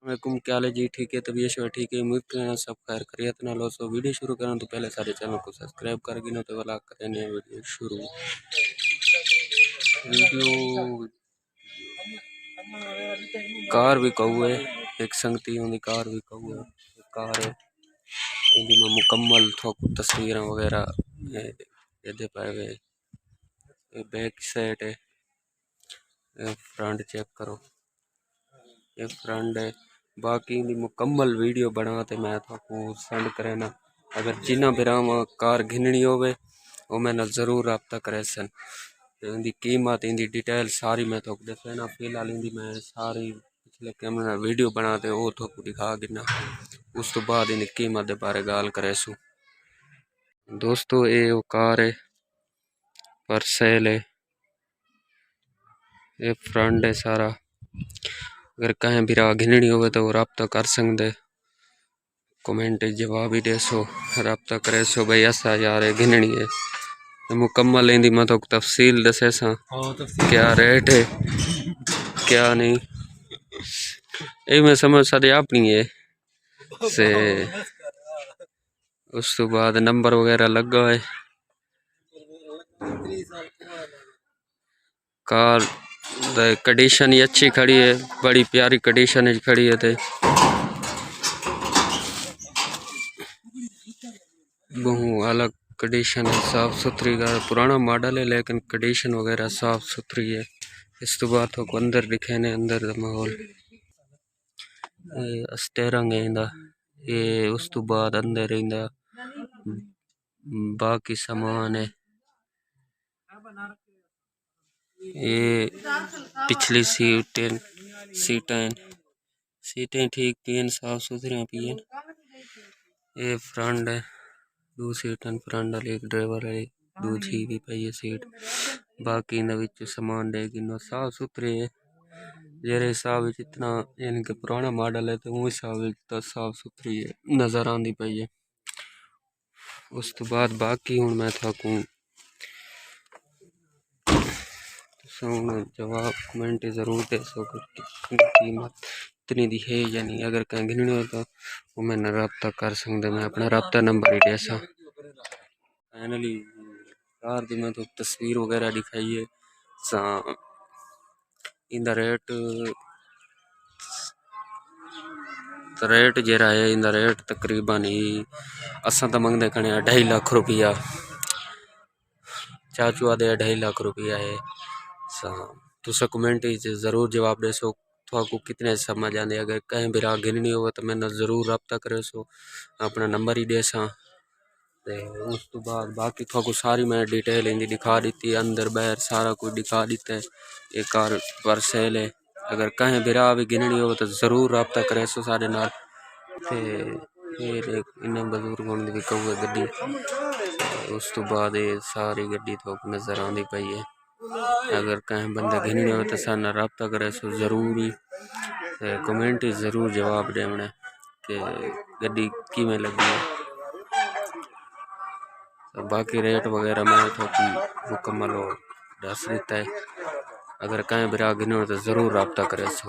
वालेकुम, क्या हाल है जी? ठीक है, तबीयत शो ठीक है, उम्मीद करना सब खैर खैरियत ना लो। सो वीडियो शुरू करूँ तो पहले सारे चैनल को सब्सक्राइब कर गिनो तो वाला करें वीडियो शुरू। वीडियो कार भी कहू है, एक संगती होंगी कार भी कहू है। कार है इंदी में मुकम्मल थोक तस्वीर वगैरह दे पाए हुए। बैक साइड है, फ्रंट चेक करो, ये फ्रंट है। बाकी दी मुकम्मल वीडियो बनाते मैं आपको सेंड करे ना। अगर जिन्ना बिराम कार घिननी होवे वो मैंने ज़रूर रब्ता करे सन। इनकी कीमत इनकी डिटेल सारी मैं तो दसे ना। फिलहाल इनकी मैं सारी पिछले कैमरा वीडियो बनाते वो तो दिखा गिना, उस तो बाद इनकी कीमत के बारे गाल करे सू। दोस्तों ये वो कार है पर सेल है, ये फ्रंट है सारा। अगर कहीं भी घिननी हो तो रब्ता कर सकते, कमेंट जवाब ही दे सो, रब्ता करे सो भाई ऐसा यार है घिननी है। मुकम्मल इंदी मैं तो तफसील दसे सा, क्या रेट है क्या नहीं, ये मैं समझ सकते अपनी है से। उस तो बाद नंबर वगैरह लगा है। कार कंडीशन ही अच्छी खड़ी है, बड़ी प्यारी कंडीशन खड़ी है। ते बहु अलग कंडीशन है, साफ सुथरी कार, पुराना मॉडल है लेकिन कंडीशन वगैरह साफ सुथरी है। इस तो बात को अंदर दिखे ने, अंदर का माहौल स्टेयरिंग है इंदा, ये उस तो बाद अंदर इंदा बाकी सामान है। ये पिछली सीटें ठीक पियन, साफ सुथरी पियन। ये फ्रंट है, दो सीटें फ्रंट वाली, एक ड्राइवर है, दूसरी भी पई है सीट। बाकी इन सामान देगी ना साफ सुथरे है। जेरे हिसाब इतना यानी कि पुराना मॉडल है तो वो हिसाब तो साफ सुथरी है नज़र आती पई है। उस तो बाद बाकी हूँ मैं थकूँ जवाब कमेंट जरूर दे सो कीमत इतनी दी है या नहीं। अगर कहीं घिननी हो तो वो मैंने रब्ता कर सकते, मैं अपना रब्ता नंबर ही दे सा। फाइनली कार दी मैं तो तस्वीर वगैरह दिखाई है सा। इंदा रेट जरा है, इंदा रेट तकरीबन ही असा तो मंगते खने 2.5 लाख रुपया, चाचू आदे 2.5 लाख रुपया है। तुसा कमेंट जरूर जवाब दे सो थोको कितने समझ आते। अगर कहीं भी गिननी हो तो मैंने जरूर रब्ता करे सो, अपना नंबर ही दे सा। उस तो बाद बाकी थोको सारी मैं डिटेल इनकी दिखा दी, अंदर बाहर सारा कुछ दिखा दिता है। ये कार पर सेल है, अगर कहीं भी भी गिननी हो तो जरूर रब्ता करे सो सारे नाल। फिर इन्हें बजुर्गों की भी कहूँ गड्डी, उस तो बाद ये सारी गड्डी थोक नज़र आती पई है। अगर कहीं बंदा घिनने हो तो साना रब्ता करे सो जरूरी कमेंट जरूर जवाब देना कि गड्डी किमें लगी है। बाकी रेट वगैरह मैं थोड़ी मुकम्मल दस दिता है। अगर कहीं भी घिनो तो जरूर रब्ता करे सो।